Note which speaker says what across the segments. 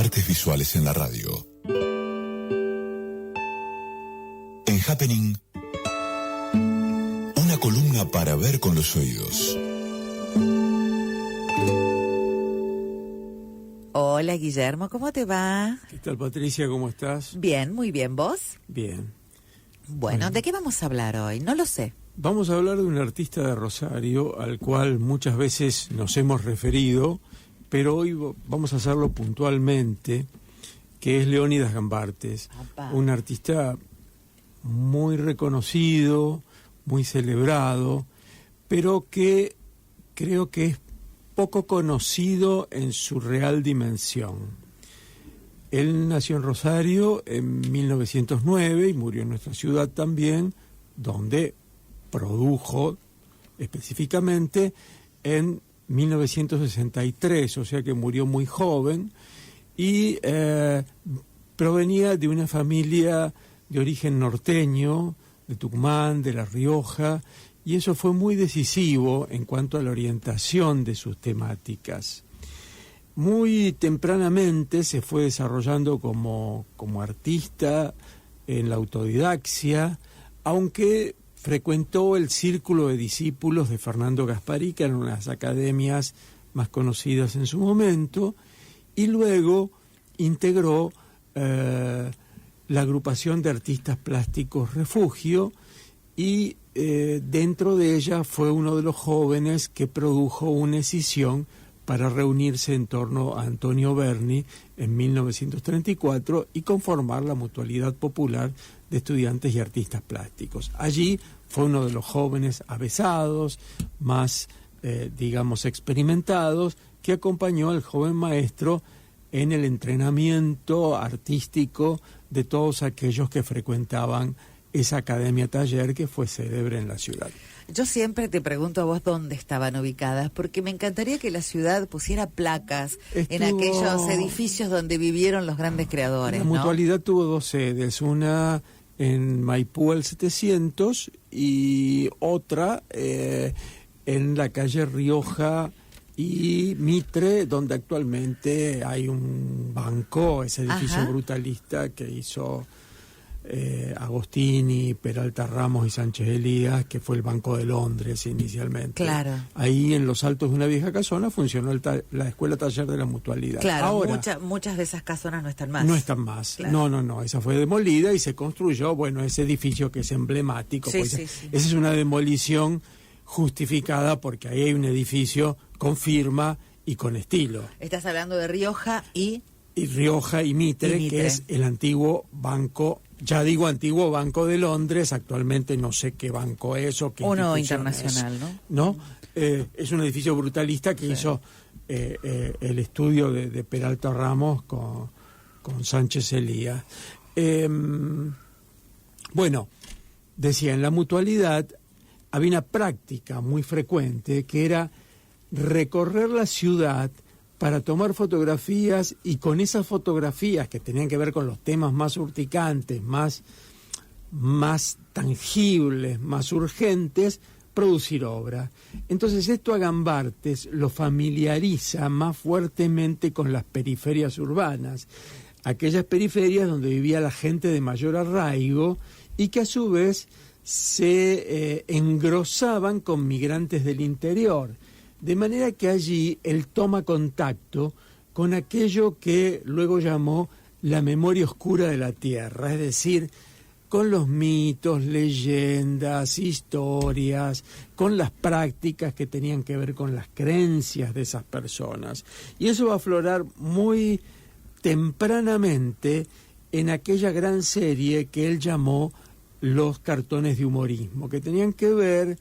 Speaker 1: Artes visuales en la radio. En Happening, una columna para ver con los oídos.
Speaker 2: Hola Guillermo, ¿cómo te va?
Speaker 3: ¿Qué tal, Patricia? ¿Cómo estás?
Speaker 2: Bien, muy bien. ¿Vos?
Speaker 3: Bien.
Speaker 2: Bueno, ¿de qué vamos a hablar hoy? No lo sé.
Speaker 3: Vamos a hablar de un artista de Rosario al cual muchas veces nos hemos referido, pero hoy vamos a hacerlo puntualmente, que es Leónidas Gambartes.
Speaker 2: Opa.
Speaker 3: Un artista muy reconocido, muy celebrado, pero que creo que es poco conocido en su real dimensión. Él nació en Rosario en 1909 y murió en nuestra ciudad también, donde produjo específicamente en 1963, o sea que murió muy joven, y provenía de una familia de origen norteño, de Tucumán, de La Rioja, y eso fue muy decisivo en cuanto a la orientación de sus temáticas. Muy tempranamente se fue desarrollando como artista en la autodidaxia, aunque frecuentó el círculo de discípulos de Fernando Gasparica en unas academias más conocidas en su momento, y luego integró la agrupación de artistas plásticos Refugio, y dentro de ella fue uno de los jóvenes que produjo una escisión para reunirse en torno a Antonio Berni en 1934 y conformar la Mutualidad Popular de Estudiantes y Artistas Plásticos. Allí fue uno de los jóvenes avesados, más, digamos, experimentados, que acompañó al joven maestro en el entrenamiento artístico de todos aquellos que frecuentaban esa academia taller que fue célebre en la ciudad.
Speaker 2: Yo siempre te pregunto a vos dónde estaban ubicadas, porque me encantaría que la ciudad pusiera placas en aquellos edificios donde vivieron los grandes creadores.
Speaker 3: La
Speaker 2: ¿no?
Speaker 3: Mutualidad tuvo dos sedes, una en Maipú al 700 y otra en la calle Rioja y Mitre, donde actualmente hay un banco, ese edificio
Speaker 2: Ajá.
Speaker 3: brutalista que hizo Agostini, Peralta Ramos y Sánchez Elías, que fue el Banco de Londres inicialmente.
Speaker 2: Claro.
Speaker 3: Ahí en los altos de una vieja casona funcionó la escuela taller de la Mutualidad.
Speaker 2: Claro,
Speaker 3: ahora
Speaker 2: muchas de esas casonas no están más.
Speaker 3: no están más.
Speaker 2: Claro.
Speaker 3: No, esa fue demolida y se construyó, bueno, ese edificio que es emblemático.
Speaker 2: Sí,
Speaker 3: pues,
Speaker 2: sí, sí.
Speaker 3: Esa es una demolición justificada porque ahí hay un edificio con firma y con estilo.
Speaker 2: Estás hablando de Rioja y
Speaker 3: Rioja y Mitre, que es el antiguo banco, ya digo antiguo Banco de Londres, actualmente no sé qué banco es o qué
Speaker 2: uno
Speaker 3: institución
Speaker 2: internacional,
Speaker 3: es,
Speaker 2: ¿no?
Speaker 3: Es un edificio brutalista que hizo el estudio de Peralta Ramos con Sánchez Elías. Bueno, decía, en la Mutualidad había una práctica muy frecuente que era recorrer la ciudad para tomar fotografías y con esas fotografías que tenían que ver con los temas más urticantes, más tangibles, más urgentes, producir obra. Entonces esto a Gambartes lo familiariza más fuertemente con las periferias urbanas, aquellas periferias donde vivía la gente de mayor arraigo y que a su vez se engrosaban con migrantes del interior. De manera que allí él toma contacto con aquello que luego llamó la memoria oscura de la tierra, es decir, con los mitos, leyendas, historias, con las prácticas que tenían que ver con las creencias de esas personas. Y eso va a aflorar muy tempranamente en aquella gran serie que él llamó Los cartones de humorismo, que tenían que ver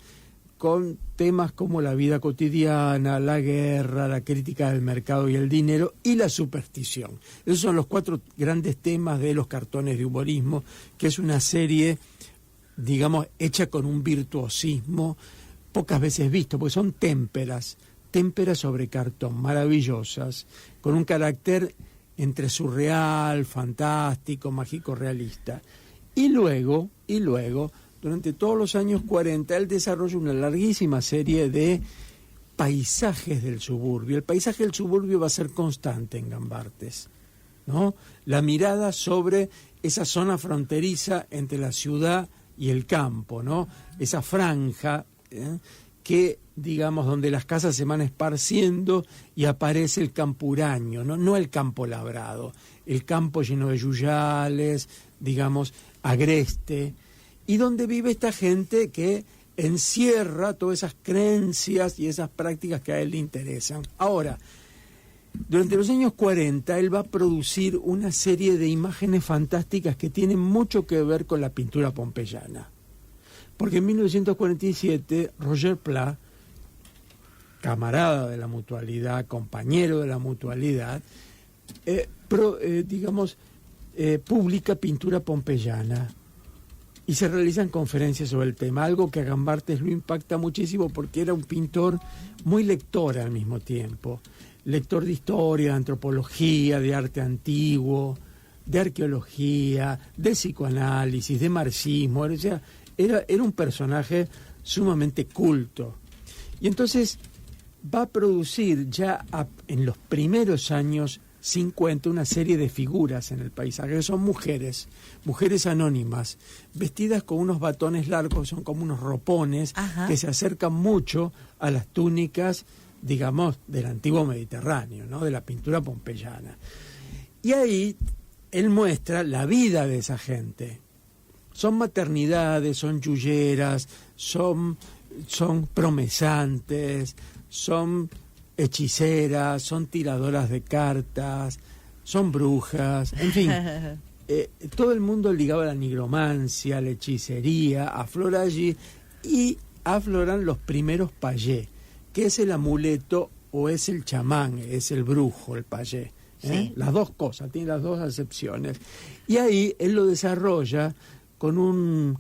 Speaker 3: con temas como la vida cotidiana, la guerra, la crítica del mercado y el dinero y la superstición. Esos son los 4 grandes temas de Los cartones de humorismo, que es una serie, digamos, hecha con un virtuosismo pocas veces visto, porque son témperas sobre cartón, maravillosas, con un carácter entre surreal, fantástico, mágico, realista. Y luego, durante todos los años 40, él desarrolla una larguísima serie de paisajes del suburbio. El paisaje del suburbio va a ser constante en Gambartes. ¿no? La mirada sobre esa zona fronteriza entre la ciudad y el campo, ¿no? Esa franja que, digamos, donde las casas se van esparciendo y aparece el campo huraño, no el campo labrado, el campo lleno de yuyales, digamos, agreste, y donde vive esta gente que encierra todas esas creencias y esas prácticas que a él le interesan. Ahora, durante los años 40, él va a producir una serie de imágenes fantásticas que tienen mucho que ver con la pintura pompeyana. Porque en 1947, Roger Pla, camarada de la Mutualidad, compañero de la Mutualidad, publica pintura pompeyana y se realizan conferencias sobre el tema, algo que a Gambartes lo impacta muchísimo porque era un pintor muy lector al mismo tiempo, lector de historia, de antropología, de arte antiguo, de arqueología, de psicoanálisis, de marxismo, o sea, era un personaje sumamente culto. Y entonces va a producir ya en los primeros años 50 una serie de figuras en el paisaje, que son mujeres anónimas, vestidas con unos batones largos, son como unos ropones. Ajá. Que se acercan mucho a las túnicas, digamos, del antiguo Mediterráneo, ¿no? De la pintura pompeyana. Y ahí él muestra la vida de esa gente. Son maternidades, son yulleras, son promesantes, son hechiceras, son tiradoras de cartas, son brujas, en fin. Todo el mundo ligado a la nigromancia, a la hechicería, aflora allí, y afloran los primeros payés, que es el amuleto o es el chamán, es el brujo, el payé. Sí. Las dos cosas, tiene las dos acepciones. Y ahí él lo desarrolla con una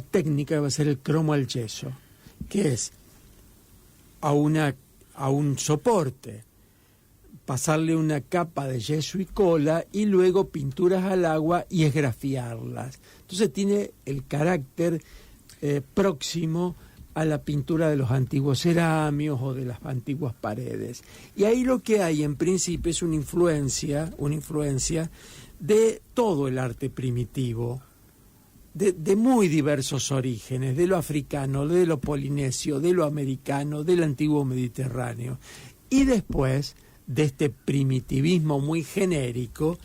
Speaker 3: técnica que va a ser el cromo al yeso, que es a un soporte pasarle una capa de yeso y cola y luego pinturas al agua y esgrafiarlas. Entonces tiene el carácter próximo a la pintura de los antiguos cerámicos o de las antiguas paredes. Y ahí lo que hay en principio es una influencia de todo el arte primitivo, de muy diversos orígenes, de lo africano, de lo polinesio, de lo americano, del antiguo Mediterráneo. Y después de este primitivismo muy genérico,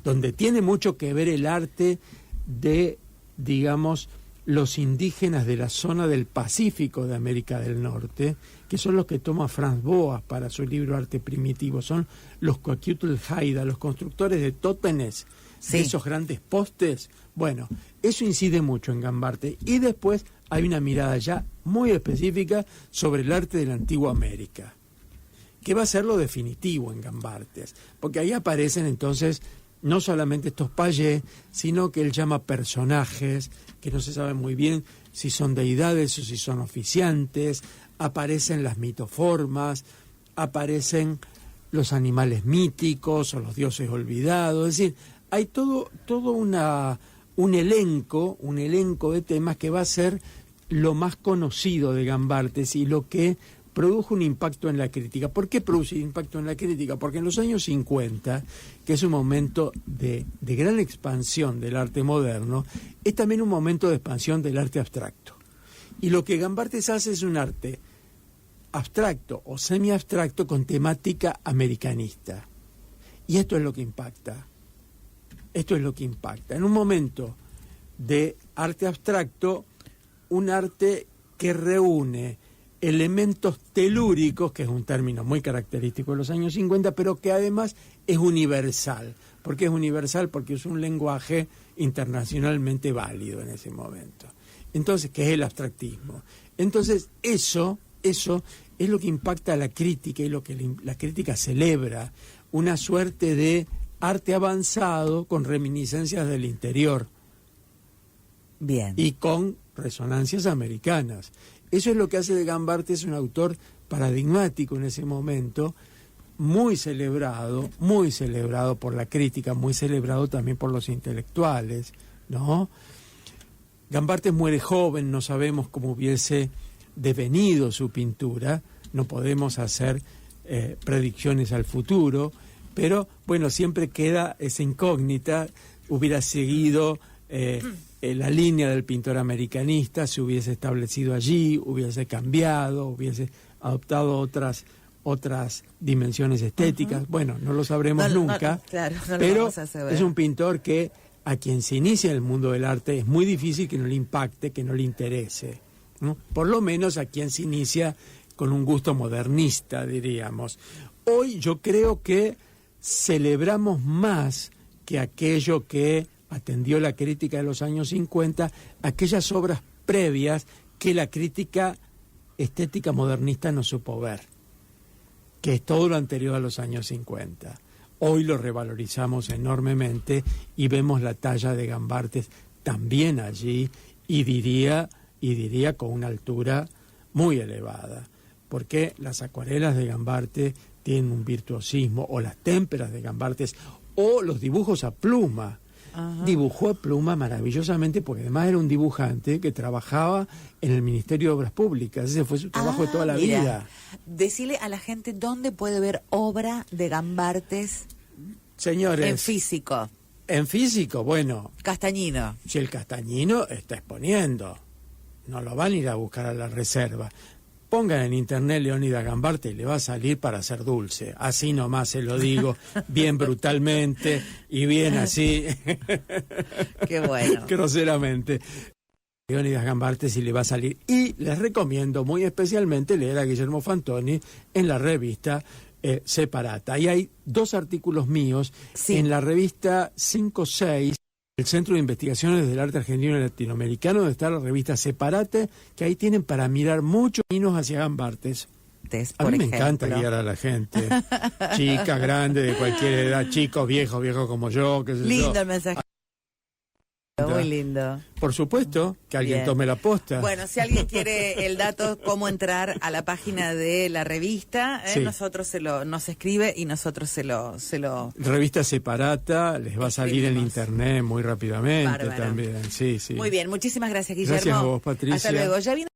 Speaker 3: donde tiene mucho que ver el arte de, digamos, los indígenas de la zona del Pacífico de América del Norte, que son los que toma Franz Boas para su libro Arte Primitivo, son los Coaquiutl Haida, los constructores de tótenes, sí, de esos grandes postes. Bueno, eso incide mucho en Gambarte. Y después hay una mirada ya muy específica sobre el arte de la antigua América, que va a ser lo definitivo en Gambartes, porque ahí aparecen entonces no solamente estos payés, sino que él llama personajes, que no se sabe muy bien si son deidades o si son oficiantes, aparecen las mitoformas, aparecen los animales míticos o los dioses olvidados, es decir, hay todo un elenco de temas que va a ser lo más conocido de Gambartes y lo que produjo un impacto en la crítica. ¿Por qué produce impacto en la crítica? Porque en los años 50, que es un momento de gran expansión del arte moderno, es también un momento de expansión del arte abstracto. Y lo que Gambartes hace es un arte abstracto o semi-abstracto con temática americanista. Y esto es lo que impacta. En un momento de arte abstracto, un arte que reúne elementos telúricos, que es un término muy característico de los años 50, pero que además es universal. ¿Por qué es universal? Porque es un lenguaje internacionalmente válido en ese momento. Entonces, ¿qué es el abstractismo? Entonces, eso es lo que impacta a la crítica y lo que la crítica celebra, una suerte de arte avanzado con reminiscencias del interior.
Speaker 2: Bien.
Speaker 3: Y con resonancias americanas. Eso es lo que hace de Gambartes un autor paradigmático en ese momento, muy celebrado por la crítica, muy celebrado también por los intelectuales, ¿no? Gambartes muere joven, no sabemos cómo hubiese devenido su pintura, no podemos hacer predicciones al futuro, pero bueno, siempre queda esa incógnita. Hubiera seguido la línea del pintor americanista, se hubiese establecido allí, hubiese cambiado, hubiese adoptado otras dimensiones estéticas. Bueno, no lo sabremos nunca,
Speaker 2: claro, no lo
Speaker 3: pero
Speaker 2: vamos a saber.
Speaker 3: es un pintor que a quien se inicia en el mundo del arte es muy difícil que no le impacte, que no le interese, ¿no? Por lo menos a quien se inicia con un gusto modernista, diríamos. Hoy yo creo que celebramos más que aquello que atendió la crítica de los años 50, aquellas obras previas que la crítica estética modernista no supo ver, que es todo lo anterior a los años 50. Hoy lo revalorizamos enormemente y vemos la talla de Gambartes también allí, y diría con una altura muy elevada, porque las acuarelas de Gambarte tienen un virtuosismo, o las témperas de Gambartes, o los dibujos a pluma. Ajá. Dibujó a pluma maravillosamente, porque además era un dibujante que trabajaba en el Ministerio de Obras Públicas. Ese fue su trabajo de toda la vida.
Speaker 2: Decile a la gente dónde puede ver obra de Gambartes.
Speaker 3: Señores,
Speaker 2: en físico.
Speaker 3: En físico, bueno.
Speaker 2: Castañino.
Speaker 3: Si el Castañino está exponiendo, no lo van a ir a buscar a la reserva. Pongan en internet Leónidas Gambarte y le va a salir para hacer dulce. Así nomás se lo digo, bien brutalmente y bien así.
Speaker 2: Qué bueno.
Speaker 3: Groseramente. Leónidas Gambarte sí le va a salir. Y les recomiendo muy especialmente leer a Guillermo Fantoni en la revista Separata. Y hay 2 artículos míos en la revista 5-6, el Centro de Investigaciones del Arte Argentino y Latinoamericano, donde está la revista Separate, que ahí tienen para mirar muchos caminos hacia Gambartes. A mí me encanta guiar a la gente, chica, grande, de cualquier edad, chicos, viejos como yo, qué sé yo.
Speaker 2: Lindo el mensaje. Muy lindo.
Speaker 3: Por supuesto, que alguien tome la posta.
Speaker 2: Bueno, si alguien quiere el dato, cómo entrar a la página de la revista, nosotros nos escribe y nosotros se lo...
Speaker 3: Revista Separata, les va a salir en internet muy rápidamente.
Speaker 2: Bárbaro.
Speaker 3: También. Sí.
Speaker 2: Muy bien, muchísimas gracias, Guillermo.
Speaker 3: Gracias a vos, Patricia.
Speaker 2: Hasta luego. Ya viene